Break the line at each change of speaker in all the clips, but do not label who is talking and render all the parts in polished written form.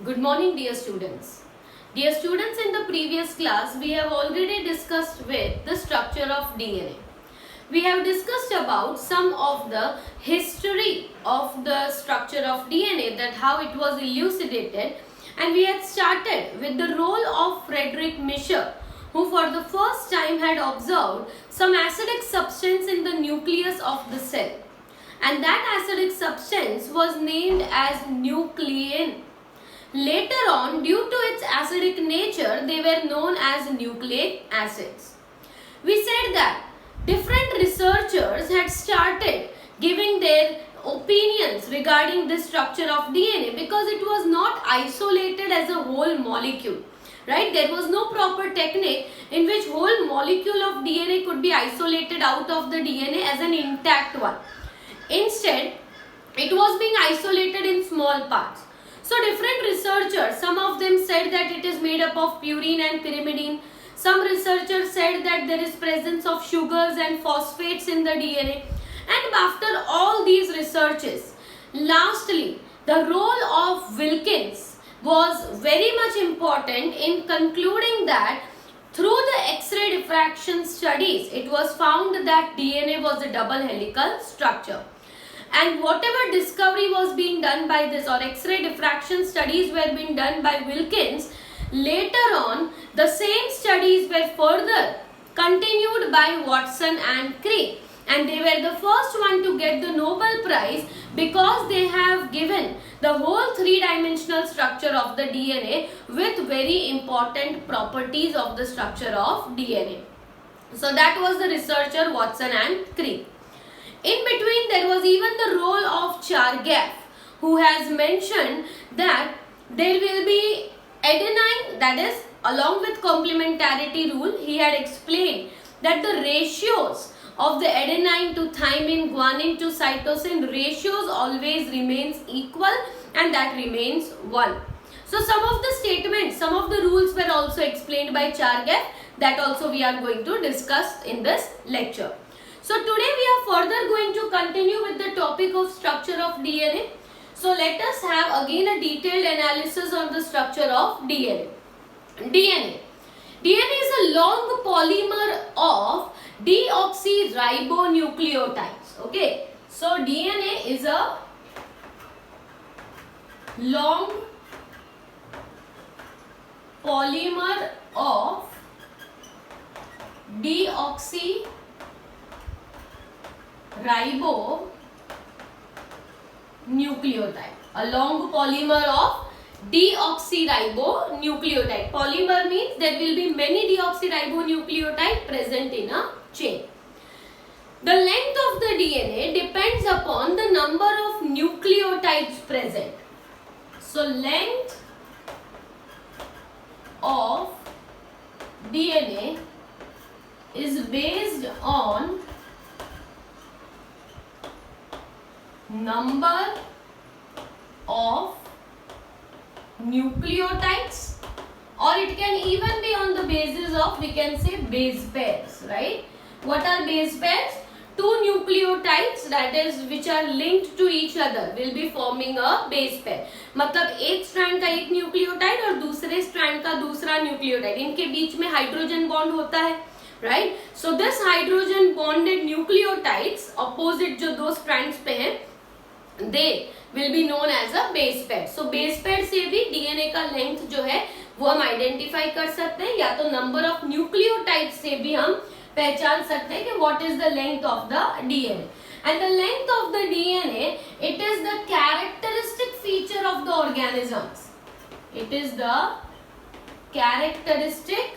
Good morning, dear students. Dear students, in the previous class, we have already discussed with the structure of DNA. We have discussed about some of the history of the structure of DNA, that how it was elucidated, and we had started with the role of Frederick Miescher, who for the first time had observed some acidic substance in the nucleus of the cell. And that acidic substance was named as nuclein. Later on, due to its acidic nature, they were known as nucleic acids. We said that different researchers had started giving their opinions regarding the structure of DNA because it was not isolated as a whole molecule. Right? There was no proper technique in which whole molecule of DNA could be isolated out of the DNA as an intact one. Instead, it was being isolated in small parts. So different researchers, some of them said that it is made up of purine and pyrimidine. Some researchers said that there is presence of sugars and phosphates in the DNA. And after all these researches, lastly, the role of Wilkins was very much important in concluding that through the X-ray diffraction studies, it was found that DNA was a double helical structure. And whatever discovery was being done by this, or X-ray diffraction studies were being done by Wilkins, later on the same studies were further continued by Watson and Crick. And they were the first one to get the Nobel Prize because they have given the whole three-dimensional structure of the DNA with very important properties of the structure of DNA. So that was the researcher Watson and Crick. In between, there was even the role of Chargaff, who has mentioned that there will be adenine, that is along with complementarity rule, he had explained that the ratios of the adenine to thymine, guanine to cytosine ratios always remains equal, and that remains 1. So some of the statements, some of the rules were also explained by Chargaff, that also we are going to discuss in this lecture. So today we are further going to continue with the topic of structure of DNA. So let us have again a detailed analysis on the structure of DNA. DNA is a long polymer of deoxyribonucleotides. Okay. So DNA is a long polymer of deoxyribonucleotides. A long polymer of deoxyribonucleotide. Polymer means there will be many deoxyribonucleotide present in a chain. The length of the DNA depends upon the number of nucleotides present. So length of DNA is based on number of nucleotides, or it can even be on the basis of, we can say, base pairs, right? What are base pairs? Two nucleotides, that is which are linked to each other, will be forming a base pair. मतलब एक strand का एक nucleotide और दूसरे strand का दूसरा nucleotide, इनके बीच में हाइड्रोजन बॉन्ड होता है, right? So this hydrogen bonded nucleotides opposite जो दो strands पे हैं, they will be known as a base pair. So base pair से भी DNA का length जो है वो हम identify कर सकते हैं, या तो number of nucleotides से भी हम पहचान सकते हैं कि what is the length of the DNA. And the length of the DNA, it is the characteristic feature of the organisms. It is the characteristic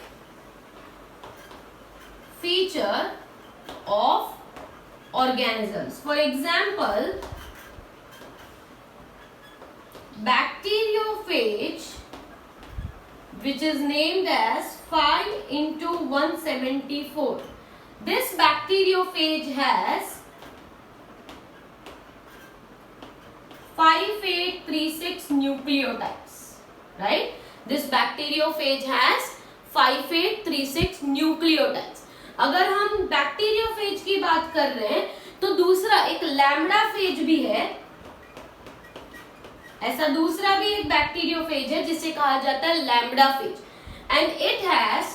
feature of organisms. For example, bacteriophage, which is named as 5x174. This bacteriophage has 5836 nucleotides, right? This bacteriophage has 5836 nucleotides. अगर हम bacteriophage की बात कर रहे हैं तो दूसरा एक लैम्बडा फेज भी है, ऐसा दूसरा भी एक बैक्टीरियोफेज है जिसे कहा जाता है lambda phage, and it has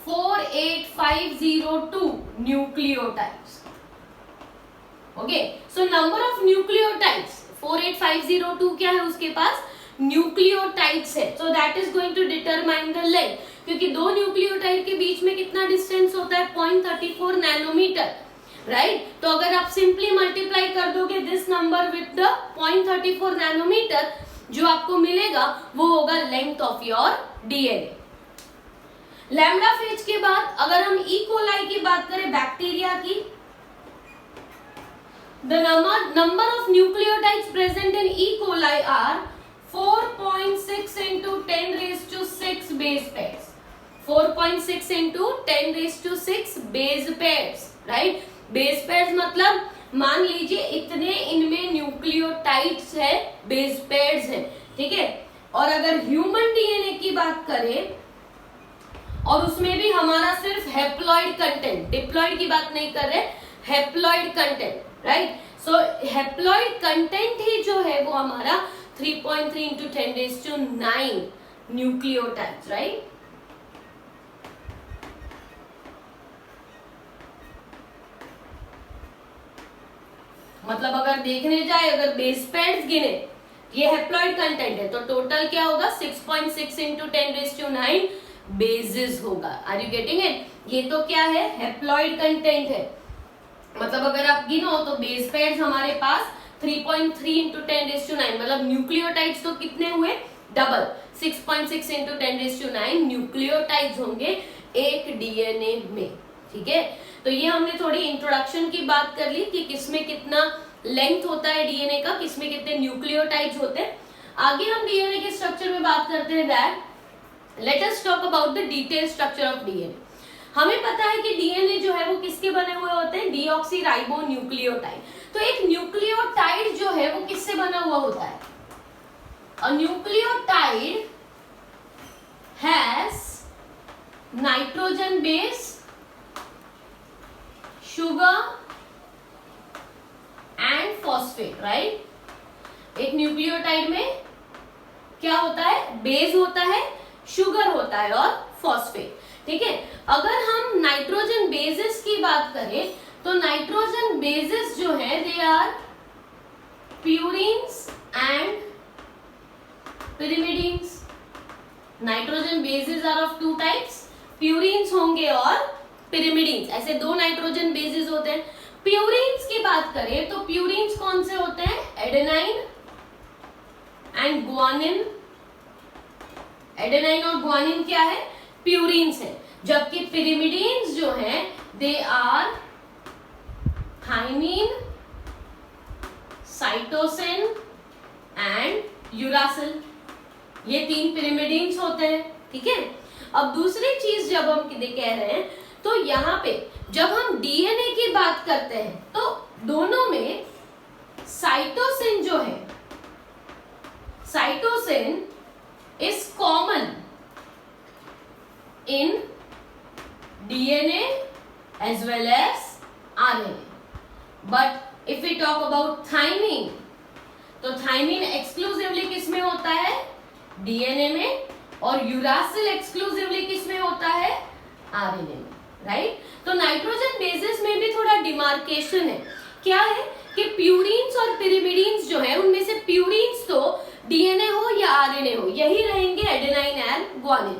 48502 nucleotides. Okay, so number of nucleotides 48502 क्या है उसके पास, न्यूक्लियोटाइड्स है. So that is going to determine the length, क्योंकि दो न्यूक्लियोटाइड के बीच में कितना डिस्टेंस होता है, 0.34 नैनोमीटर, राइट. तो अगर आप सिंपली मल्टीप्लाई कर दोगे this number with the 0.34 nanometre, जो आपको मिलेगा वो होगा length of your DNA. Lambda phage के बाद अगर हम ई कोलाई की बात करें, बैक्टीरिया की, the number of nucleotides present in E. coli are 4.6 into 10 raised to 6 base pairs. 4.6 into 10 raised to 6 base pairs, right? Base pairs मतलब मान लीजिए इतने इनमें न्यूक्लियोटाइड्स है, बेस पेयर्स है, ठीक है. और अगर ह्यूमन डीएनए की बात करें और उसमें भी हमारा सिर्फ हेप्लॉइड कंटेंट, डिप्लॉइड की बात नहीं कर रहे, हेप्लॉइड कंटेंट, राइट. सो हेप्लॉइड कंटेंट ही जो है वो हमारा 3.3 into 10 raised to 9 nucleotides, right. मतलब अगर देखने जाए, अगर बेस पेयर्स गिने, ये हेप्लॉइड कंटेंट है, तो टोटल क्या होगा 6.6 into 10 raised to 9 बेसिस होगा. Are you getting it? ये तो क्या है, हेप्लॉइड कंटेंट है. मतलब अगर आप गिनो तो बेस पेयर्स हमारे पास 3.3 into 10 raised to 9, मतलब न्यूक्लियोटाइड्स तो कितने हुए, double, 6.6 into 10 raised to 9 nucleotides होंगे एक डीएनए में, ठीक है. तो ये हमने थोड़ी इंट्रोडक्शन की बात कर ली कि किसमें कितना लेंथ होता है डीएनए का, किसमें कितने न्यूक्लियोटाइड्स होते हैं. आगे हम डीएनए के स्ट्रक्चर में बात करते हैं. That let us talk about the detail structure of DNA. हमें पता है कि डीएनए जो है वो किसके बने हुए होते हैं, डीऑक्सी न्यूक्लियोटाइड. तो एक न्यूक्लियोटाइड जो है वो किससे बना हुआ होता है, अ nucleotide has nitrogen base, sugar and phosphate, right. एक न्यूक्लियोटाइड में क्या होता है, बेस होता है, शुगर होता है और फॉस्फेट, ठीक है. अगर हम नाइट्रोजन बेसिस की बात करें तो नाइट्रोजन बेसिस जो है they are purines and pyrimidines. Nitrogen bases are of two types, purines होंगे और पिरिमिडिन्स. ऐसे दो नाइट्रोजन बेसिस होते हैं. प्यूरिन्स की बात करें तो प्यूरिन्स कौन से होते हैं, एडेनाइन एंड ग्वानिन. एडेनाइन और ग्वानिन क्या है, प्यूरिन्स है. जबकि पिरिमिडिन्स जो हैं they are thymine, cytosine and uracil. ये तीन पिरिमिडिन्स होते हैं, ठीक है. अब दूसरी चीज जब हम कह रहे हैं तो यहाँ पे जब हम डीएनए की बात करते हैं तो दोनों में साइटोसिन जो है, cytosine is common in DNA as well as RNA. But if we talk about thymine, तो थाइमिन एक्सक्लूसिवली किसमें होता है, डीएनए में, और यूरासिल एक्सक्लूसिवली किसमें होता है, आरएनए में, राइट. तो नाइट्रोजन बेसिस में भी थोड़ा डिमार्केशन है. क्या है कि प्यूरिन्स और पिरिमिडिन्स जो है उनमें से प्यूरिन्स तो डीएनए हो या आरएनए हो यही रहेंगे, एडेनाइन एंड ग्वानिन.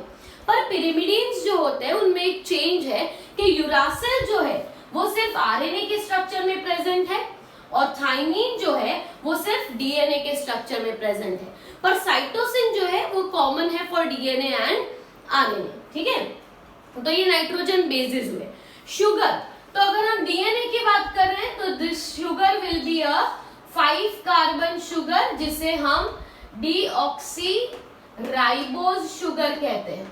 पर पिरिमिडिन्स जो होते हैं उनमें एक चेंज है कि यूरासिल जो है वो सिर्फ आरएनए के स्ट्रक्चर में प्रेजेंट है और थाइमीन जो है वो सिर्फ डीएनए के स्ट्रक्चर में प्रेजेंट है. पर साइटोसिन जो है वो कॉमन है फॉर डीएनए एंड आरएनए, ठीक है. तो ये नाइट्रोजन बेसिस हुए. शुगर, तो अगर हम डीएनए की बात कर रहे हैं तो this sugar will be a 5 carbon sugar जिसे हम डीऑक्सी राइबोज शुगर कहते हैं.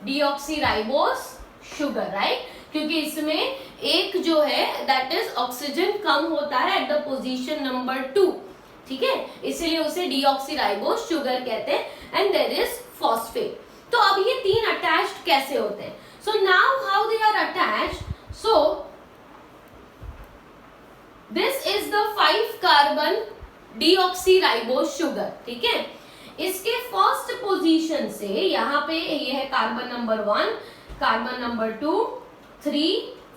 डीऑक्सी राइबोज शुगर, राइट, क्योंकि इसमें एक जो है दैट इज ऑक्सीजन कम होता है एट द पोजीशन नंबर 2, ठीक है, इसलिए उसे डीऑक्सी राइबोज शुगर कहते हैं. And there is phosphate. तो अब ये तीन अटैच्ड कैसे होते हैं, so now how they are attached. So this is the 5 carbon deoxyribose sugar, ठीक है। इसके फर्स्ट पोजीशन से यहाँ पे ये है कार्बन नंबर 1, कार्बन नंबर 2, 3,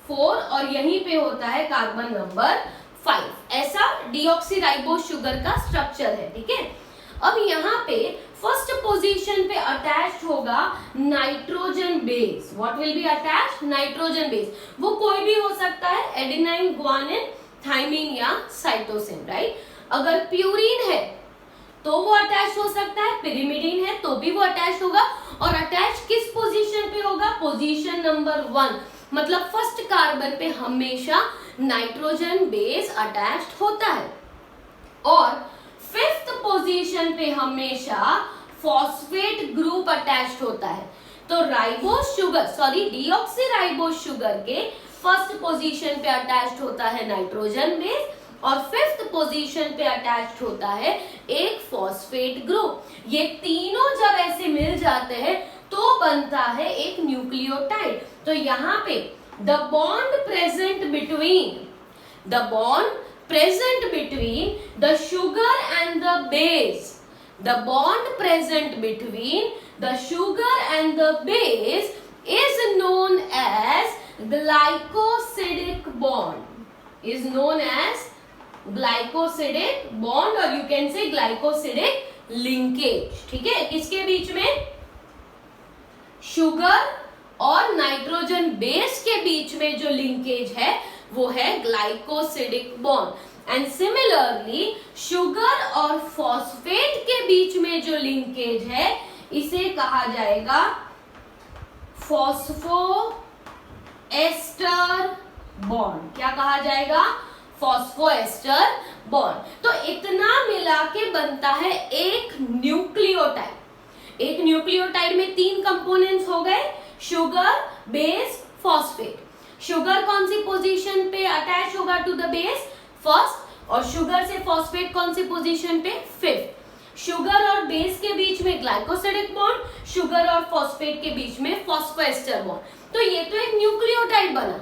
4 और यहीं पे होता है कार्बन नंबर 5। ऐसा डीऑक्सीराइबोज शुगर का स्ट्रक्चर है, ठीक है। अब यहाँ पे फर्स्ट पोजीशन पे अटैच्ड होगा nitrogen base. What will be attached? Nitrogen base. वो कोई भी हो सकता है, एडेनाइन, ग्वानिन, थाइमिन या साइटोसिन, राइट। अगर प्यूरिन है तो वो अटैच हो सकता है, पिरिमिडिन है तो भी वो अटैच होगा। और अटैच किस पोजीशन पे होगा? पोजीशन नंबर 1, मतलब फर्स्ट कार्बन पे हमेशा नाइट्रोजन बेस अटैच्ड होता है। और फिफ्थ पोजीशन पे हमेशा फॉस्फेट ग्रुप अटैच्ड होता है। तो ribose sugar, sorry deoxyribose sugar के फर्स्ट पोजीशन पे अटैच्ड होता है नाइट्रोजन बेस और फिफ्थ पोजीशन पे अटैच्ड होता है एक फॉस्फेट ग्रुप। ये तीनों जब ऐसे मिल जाते हैं तो बनता है एक न्यूक्लियोटाइड। तो यहाँ पे the bond present between the sugar and the base, the bond present between the sugar and the base is known as glycosidic bond, is known as glycosidic bond or you can say glycosidic linkage, ठीक है। किसके बीच में? Sugar और nitrogen base के बीच में जो linkage है वो है glycosidic bond. And similarly sugar और फॉस्फेट के बीच में जो लिंकेज है इसे कहा जाएगा फॉस्फोएस्टर बॉन्ड। क्या कहा जाएगा? Phosphoester bond. तो इतना मिला के बनता है एक न्यूक्लियोटाइड। एक न्यूक्लियोटाइड में 3 कंपोनेंट्स हो गए, शुगर, बेस, फॉस्फेट। शुगर कौन सी पोजीशन पे अटैच होगा टू द बेस? फर्स्ट। और शुगर से फॉस्फेट कौन सी पोजीशन पे? फिफ्थ। शुगर और बेस के बीच में ग्लाइकोसिडिक बॉन्ड, शुगर और फॉस्फेट के बीच में फॉस्फोएस्टर बॉन्ड। तो ये तो एक न्यूक्लियोटाइड बना।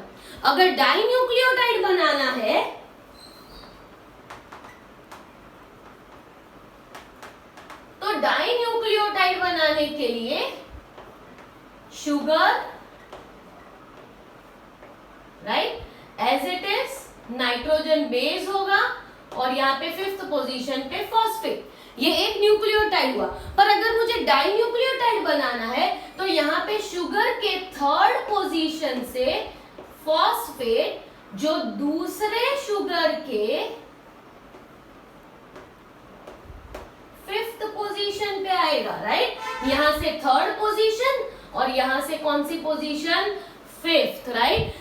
अगर डाई न्यूक्लियोटाइड बनाना है तो डाई न्यूक्लियोटाइड बनाने के लिए sugar, right, as it is nitrogen base होगा और यहाँ पे फिफ्थ पोजीशन पे फॉस्फेट। ये एक न्यूक्लियोटाइड हुआ। पर अगर मुझे डाई न्यूक्लियोटाइड बनाना है तो यहाँ पे शुगर के थर्ड पोजीशन से फॉस्फेट जो दूसरे शुगर के फिफ्थ पोजीशन पे आएगा, राइट। यहां से थर्ड पोजीशन और यहां से कौन सी position? Fifth, right.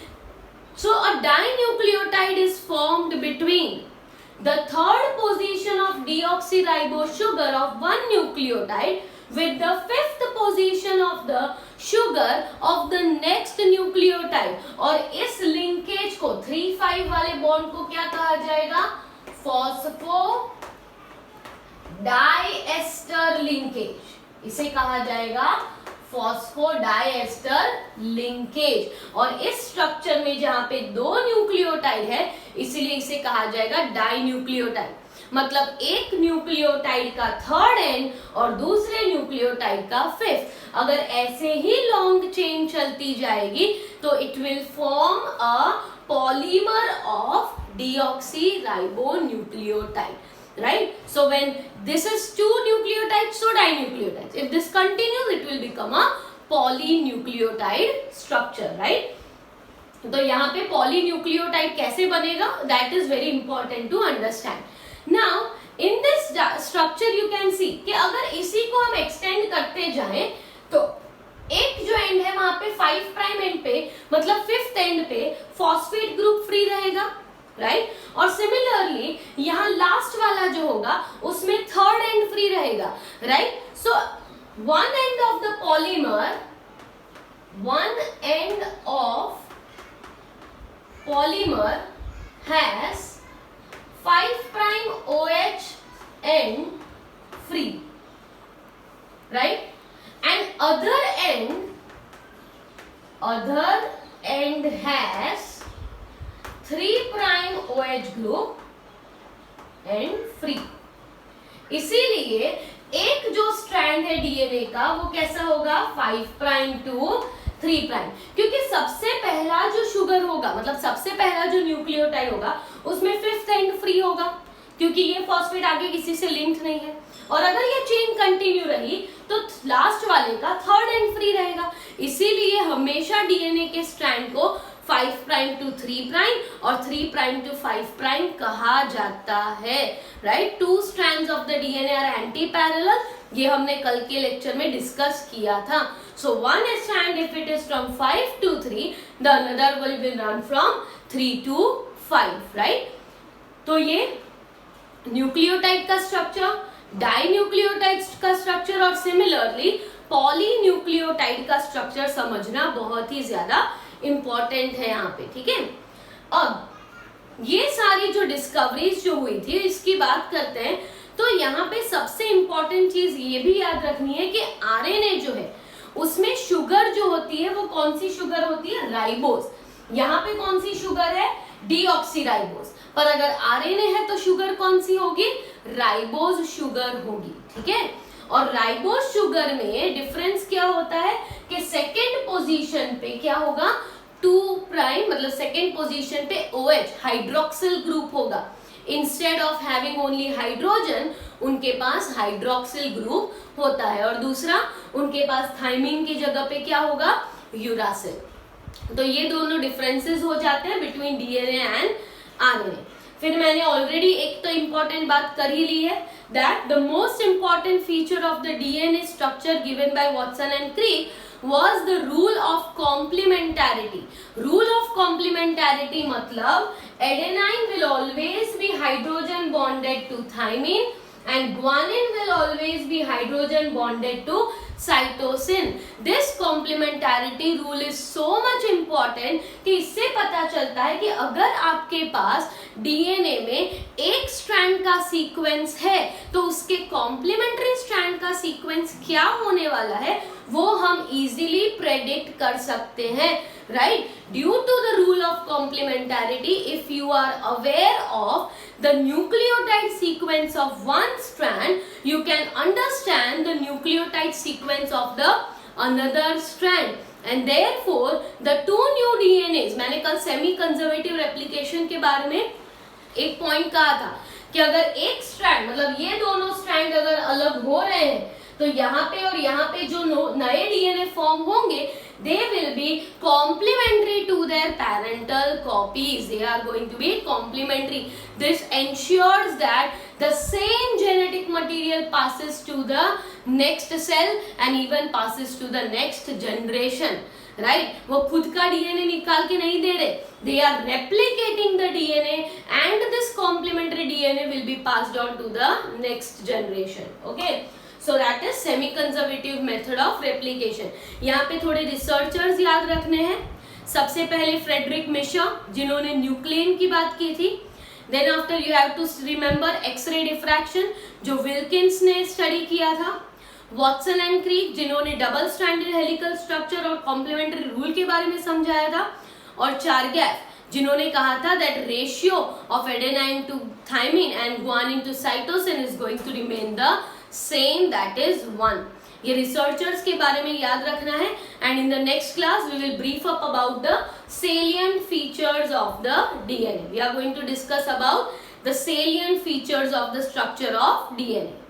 So a dinucleotide is formed between the third position of deoxyribose sugar of one nucleotide with the fifth position of the sugar of the next nucleotide। और इस linkage को 3-5 वाले bond को क्या कहा जाएगा? Phospho diester linkage. इसे कहा जाएगा फॉस्फोडाइएस्टर लिंकेज। और इस स्ट्रक्चर में जहां पे 2 न्यूक्लियोटाइड है इसलिए इसे कहा जाएगा डाई न्यूक्लियोटाइड। मतलब एक न्यूक्लियोटाइड का थर्ड एंड और दूसरे न्यूक्लियोटाइड का फिफ्थ। अगर ऐसे ही लॉन्ग चेन चलती जाएगी तो it will form a polymer of deoxyribonucleotide, right? So when this is 2 nucleotides, so dinucleotides. If this continues, it will become a polynucleotide structure, right? तो यहाँ पे polynucleotide कैसे बनेगा? That is very important to understand. Now in this structure you can see कि अगर इसी को हम extend करते जाएं तो एक जो एंड है वहां पे 5 प्राइम एंड पे मतलब फिफ्थ एंड पे फॉस्फेट ग्रुप फ्री रहेगा, राइट। और सिमिलरली यहाँ लास्ट वाला जो होगा उसमें थर्ड एंड फ्री रहेगा, right. So one end of the polymer, one end of polymer has 5 prime OH end free, right? And other end has 3 prime OH group and free. इसीलिए एक जो strand है DNA का वो कैसा होगा 5 prime to 3 prime, क्योंकि सबसे पहला जो शुगर होगा मतलब सबसे पहला जो न्यूक्लियोटाइड होगा उसमें 5th एंड फ्री होगा, क्योंकि ये फॉस्फेट आगे किसी से लिंक्ड नहीं है। और अगर ये चेन कंटिन्यू रही तो लास्ट वाले का 3rd एंड फ्री रहेगा। इसीलिए हमेशा डीएनए के स्ट्रैंड को 5 प्राइम टू 3 प्राइम और 3 प्राइम टू 5 प्राइम कहा जाता है, right. 2 strands of the DNA are anti parallel, ये हमने कल के लेक्चर में डिस्कस किया था। So one strand if it is from 5 to 3, the another will be run from 3 to 5, right. तो ये न्यूक्लियोटाइड का स्ट्रक्चर, डाइन्यूक्लियोटाइड का स्ट्रक्चर और सिमिलरली पॉलीन्यूक्लियोटाइड का स्ट्रक्चर समझना बहुत ही ज्यादा इंपॉर्टेंट है यहाँ पे, ठीक है। अब ये सारी जो डिस्कवरीज जो हुई थी इसकी बात करते हैं, तो यहाँ पे सबसे इंपॉर्टेंट चीज ये भी याद रखनी है कि आरएनए जो है उसमें शुगर जो होती है वो कौन सी शुगर होती है, राइबोज। यहाँ पे कौन सी शुगर है, डीऑक्सीराइबोज। पर अगर आरएनए है तो शुगर कौन सी होगी, राइबोज शुगर होगी, ठीक है। और राइबोज शुगर में डिफरेंस क्या होता है कि सेकेंड पोजीशन पे क्या होगा 2 प्राइम, मतलब सेकेंड पोजीशन पे OH हाइड्रोक्सिल ग्रुप होगा। Instead of having only hydrogen उनके पास हाइड्रोक्सिल ग्रुप होता है, और दूसरा उनके पास थाइमिन की जगह पे क्या होगा, यूरासिल। तो ये दोनों डिफरेंसेस हो जाते हैं बिटवीन डीएनए एंड आरएनए। फिर मैंने ऑलरेडी एक तो इंपॉर्टेंट बात कर ही ली है, that the most important feature of the DNA structure given by Watson and Crick was the rule of complementarity. Rule of complementarity मतलब adenine will always be hydrogen bonded to thymine and guanine will always be hydrogen bonded to cytosine. This complementarity rule is so much important कि इससे पता चलता है कि अगर आपके पास DNA में एक स्ट्रैंड का सीक्वेंस है तो उसके कॉम्प्लीमेंट्री स्ट्रैंड का सीक्वेंस क्या होने वाला है वो हम इजीली प्रेडिक्ट कर सकते हैं, right? Due to the rule of complementarity, if you are aware of the nucleotide sequence of one strand, you can understand the nucleotide sequence of the another strand. And therefore, the two new DNAs, मैंने कल semi conservative replication के बारे में एक point कहा था कि अगर एक स्ट्रैंड मतलब ये दोनों स्ट्रैंड अगर अलग हो रहे हैं तो यहाँ पे और यहाँ पे जो नए डीएनए फॉर्म होंगे they will be complementary to their parental copies. They are going to be complementary. This ensures that the same genetic material passes to the next cell and even passes to the next generation. Right? वो खुद का DNA निकाल के नहीं दे रहे. They are replicating the DNA and this complementary DNA will be passed on to the next generation. Okay? So that is semi-conservative method of replication. यहाँ पे थोड़े रिसर्चर्स याद रखने हैं। सबसे पहले फ्रेडरिक मिशर जिन्होंने न्यूक्लियन की बात की थी। Then after you have to remember X-ray diffraction जो विल्किंस ने स्टडी किया था। वॉटसन एंड क्रिक जिन्होंने डबल स्ट्रैंडेड हेलिकल स्ट्रक्चर और कॉम्प्लीमेंट्री रूल के बारे में समझाया था। और चारगैफ जिन्होंने कहा था that ratio of adenine to thymine and guanine to cytosine is going to remain the same, that is 1। ये रिसर्चर्स के बारे में याद रखना है and in the next class we will brief up about the salient features of the DNA. We are going to discuss about the salient features of the structure of DNA.